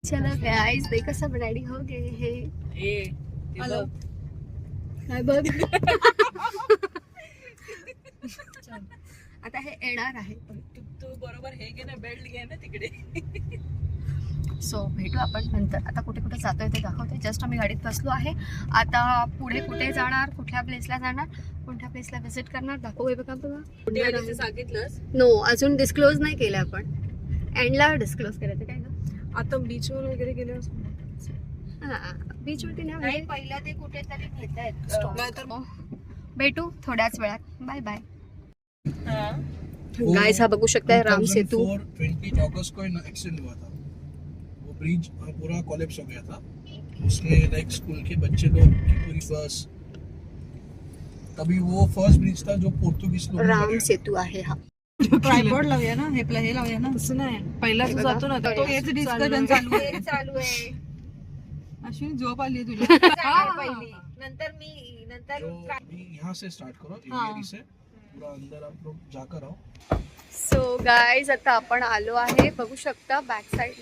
चलो गाइस देखो सब रेडी हो गए हैं। हेलो काय बघ आता हे येणार आहे तू बरोबर हे घे ना, बेल्ट घे ना तिकडे. सो भेटू आपण नंतर. आता कुठे कुठे जातोय ते दाखवते. जस्ट आम्ही गाडीत बसलो आहे. आता पुढे कुठे जाणार, कुठल्या प्लेसला जाणार, कोणत्या प्लेसला विजिट करणार दाखवू. बघा बघा सांगितलंस नो अजून डिस्क्लोज नाही केलं आपण. एंडला डिस्क्लोज करायचं काय ग. आता बीचवर वगैरे गेले बीच वरती नाही पहिला ते कुठेतरी भेटतायत. भेटू थोड्याच वेळात. Bye bye. गाइस हा बघू शकता है राम सेतु. 20 अगस्त को एक्सीडेंट हुआ था. वो ब्रिज पूरा कोलैप्स हो गया था. उसमें लाइक स्कूल के बच्चे लोग की पूरी बस. तभी वो फर्स्ट ब्रिज था जो पोर्तुगीज लोग राम सेतु आहे हा. ट्रायपॉड लावूया ना, हे लावूया ना. तसं नाही, पहिला जो जातो ना तो हेच डिस्कशन चालू आहे. अश्विनी झोप आली तुला. पहिली नंतर यहाँ से स्टार्ट करो. एवियरी से पूरा अंदर आप लोग जाकर आओ. सो गाइस आता आपण आलो आहे. बघू शकता बॅक साइड.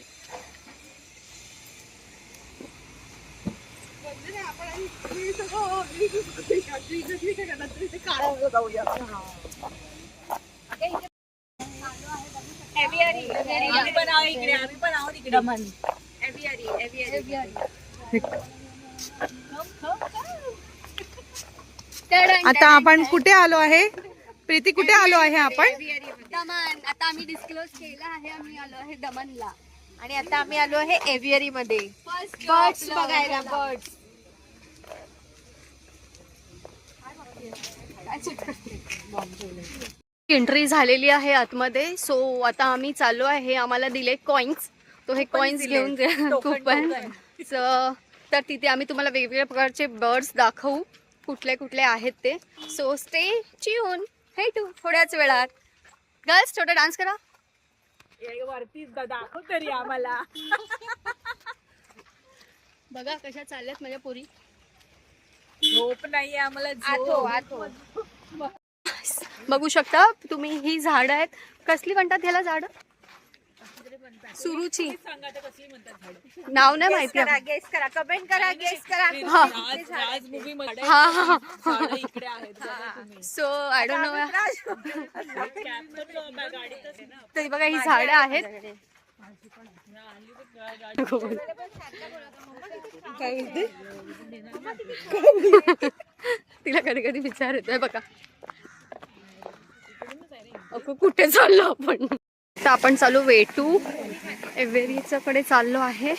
आता आपण कुठे आलो आहे प्रीती? कुठे आलो आहे आपण? दमन. आता आम्ही डिस्क्लोज केलं आहे. आम्ही आलो आहे दमनला. आणि आता आम्ही आलो आहे एव्हियरी मध्ये बर्ड्स बघायला. बर्ड्स एंट्री झालेली आहे आतमध्ये. सो आता आम्ही चाललो आहे. आम्हाला दिले कॉइन्स. तो हे कॉइन्स घेऊन कूपन. तर तिथे आम्ही तुम्हाला वेगवेगळ्या प्रकारचे बर्ड्स दाखवू, कुठले कुठले आहेत ते. So stay tune. हे टू थोड्याच वेळात. गर्ल्स थोडा डान्स करा. वरती दाखव तरी आम्हाला. बघा कशा चालल्यात माझ्या पोरी. झोप नाहीये आम्हाला. बघू शकता तुम्ही ही झाड आहेत. कसली म्हणतात ह्याला झाड? सुरुची. नाव नाही माहिती. गेस करा, कमेंट करा, गेस करा. So I don't know. तरी बघा ही झाडं आहेत. तिला कधी कधी विचार येतोय बघा. कुठे चाललो आपण? तर आपण चालू वेटू एव्हेरीच्या कडे चाललो आहे.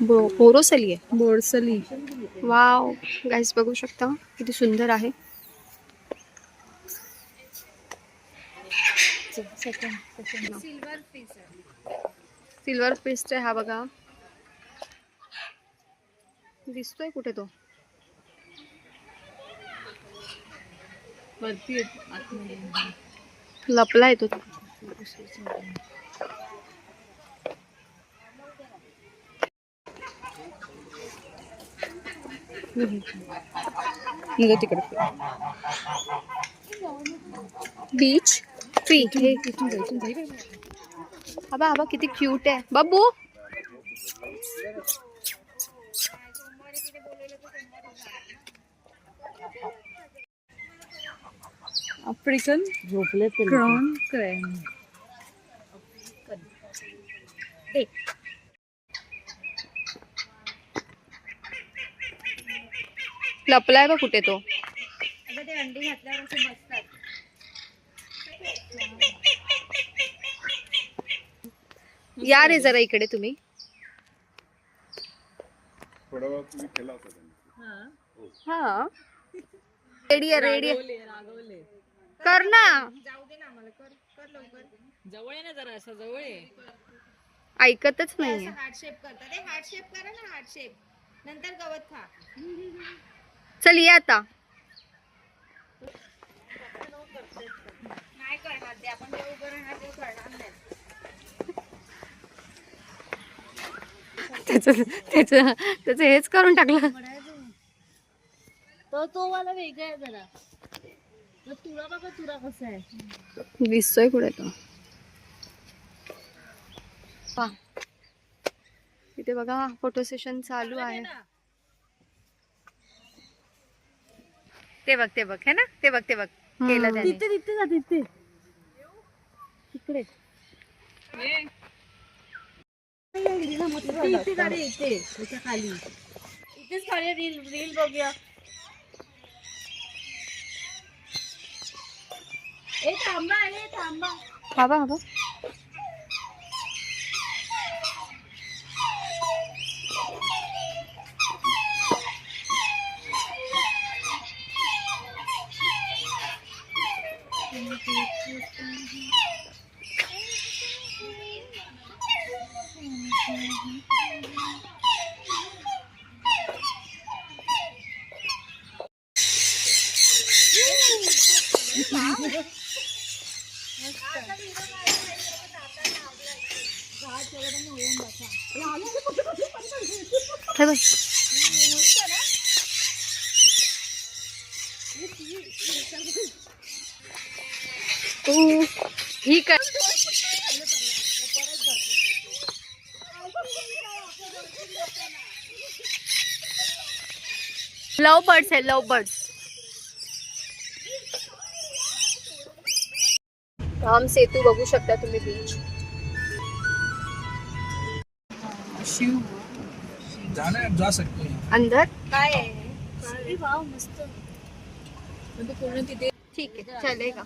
बोरोसली आहे. बोरसली. वाव गाइस बघू शकता किती सुंदर आहे. सिल्वर फिश आहे हा बघा. दिसतोय कुठे तो? वरती लपला येतो. तिकडे बीच ट्री. आबा आबा किती क्यूट आहे बाबू. आफ्रिकन झोपले क्रॉन क्रॅन. लपलाय बा कुठे तो. ते अंडी घातल्यावर असे बसतात. या रे जरा इकडे तुम्ही. हा रेडी रेडी कर ना. जाऊ दे ना आम्हाला. कर लवकर. जवळ आहे ना जरा. असं जवळ आहे. ऐकतच नाहीये. हार्ट शेप करता. ते हार्ट शेप करा ना. Heart shape. नंतर गवत खा. चल ये आता. नाही करणार ते. आपण जे उभं राहणार ते करणार नाही. त्याचं हेच करून टाकलं. तो वाला वेगळा आहे जरा. तुरा बघा, तुरा कसा आहे. दिसतोय कुठे तो. पहा इथे बघा फोटो सेशन चालू आहे. ते बघ है ना, ते बघ केलं त्याने. तिथे जा तिथे तिकडे इथे गाडी येते त्याच्या खाली इथेच खाली रील बघूया. थांबा बाबा हे बघ ही काय लव बर्ड्स आहे, लव बर्ड्स. राम सेतू बघू शकता तुम्ही बीच. जाना है, आप जा सकते हैं. अंदर काय आहे वाव मस्त म्हणजे पूर्ण तिथे ठीक आहे चलेगा.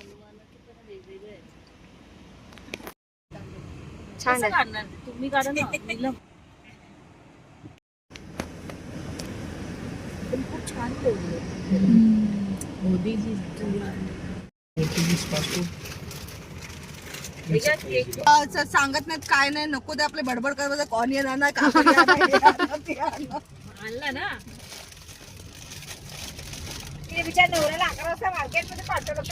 छान आहे. काढणार तुम्ही काढा ना नीलम. खूप छान मोदीजी पोर्तुगीज पासपोर्ट सांगत नाहीत काय नाही नको ते आपले बडबड करत कोण येणार नाही आणला ना ते विचार नवऱ्याला 11 वाजता मार्केटमध्ये पाठवलं.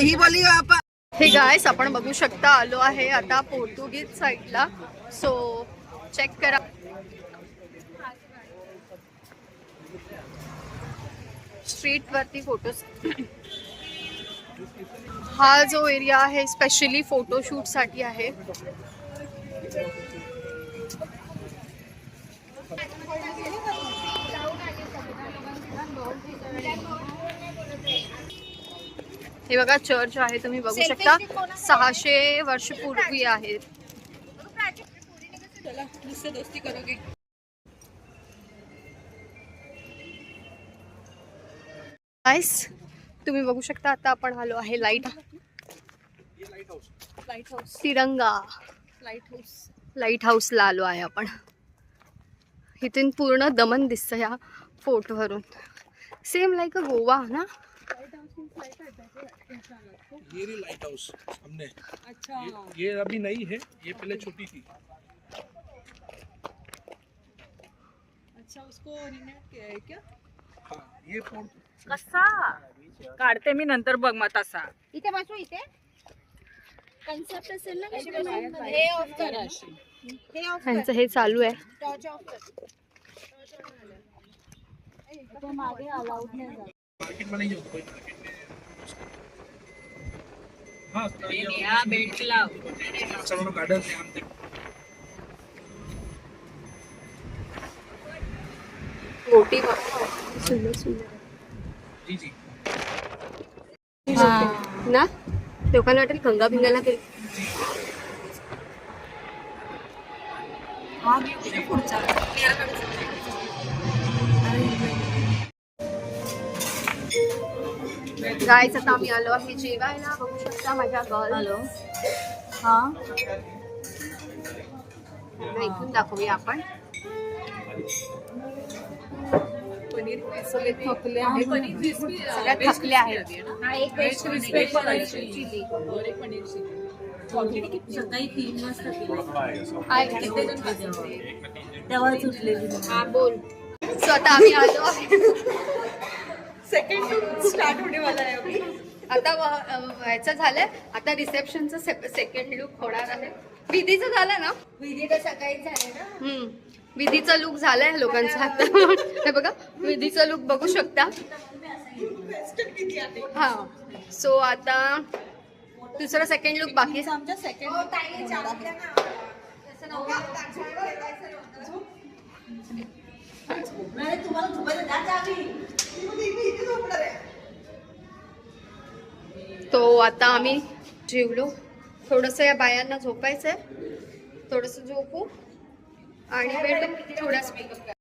ही बोली आपण हे गायस आपण बघू शकता आलो आहे आता पोर्तुगीज साईडला. सो चेक करा. स्ट्रीट वरती फोटोज. हा जो एरिया आहे स्पेशली फोटोशूट साठी आहे. हे बघा चर्च आहे तुम्ही बघू शकता 600 वर्ष पूर्वी आहे. दोस्ती करोगे गाइस तुम्ही बघू शकता आता आपण आलो आहे लाईट तिरंगा लाईट हाऊसला आलो आहे आपण. इथून पूर्ण दमन दिसतं या फोटोवरून. सेम लाईक अ गोवा ना. ये रही लाइट हाउस हमने. अच्छा ये अभी नई है, ये पहले छोटी थी. अच्छा उसको रिनोवेट किया है क्या. हाँ ये पोर्ट कसा काढते मी नंतर बघ मग तसा. इथे बसू. इथे कन्सेप्ट असेल ना हे ऑफ करा हे ऑफ त्यांचं हे चालू आहे. टॉर्च ऑफ कर. तो मागे अलाउड नाही झालं. मार्केट में नहीं है कोई मार्केट में. हाँ या बेल्ट लाव. चलो गार्डन से हम मोठी सुंदर सुंदर जी जी ना. लोकांना वाटेल गंगा भिंगाला गेली. गाईच आता आम्ही आलो आहे जेवायला. बघू शकता माझ्या गर्ल. हॅलो हा इथून दाखवूया आपण. पनीर सगळे थकले आहेत. सगळ्यात थकले आहेत. सकाळी 3 वाजता आहे. तेव्हाच उठलेली. हा बोल. सो आता आम्ही आलो आहे. सेकंड टू स्टार्ट होने वाला है अभी. आता व्हायचं झालंय. आता रिसेप्शनचं सेकंड लुक होणार आहे. विधीचं झालं ना. विधी तर सकाळीच झाले ना. विधीचा लुक झालाय लोकांचा आता. हे बघा विधीचा लुक बघू शकता. हा सो आता दुसरा सेकंड लुक बाकी आहे. आमच्या तो आता आम्ही जेवलो. थोडंसं या बायांना झोपायचंय, थोडंसं झोपू आणि भेटू थोड्याच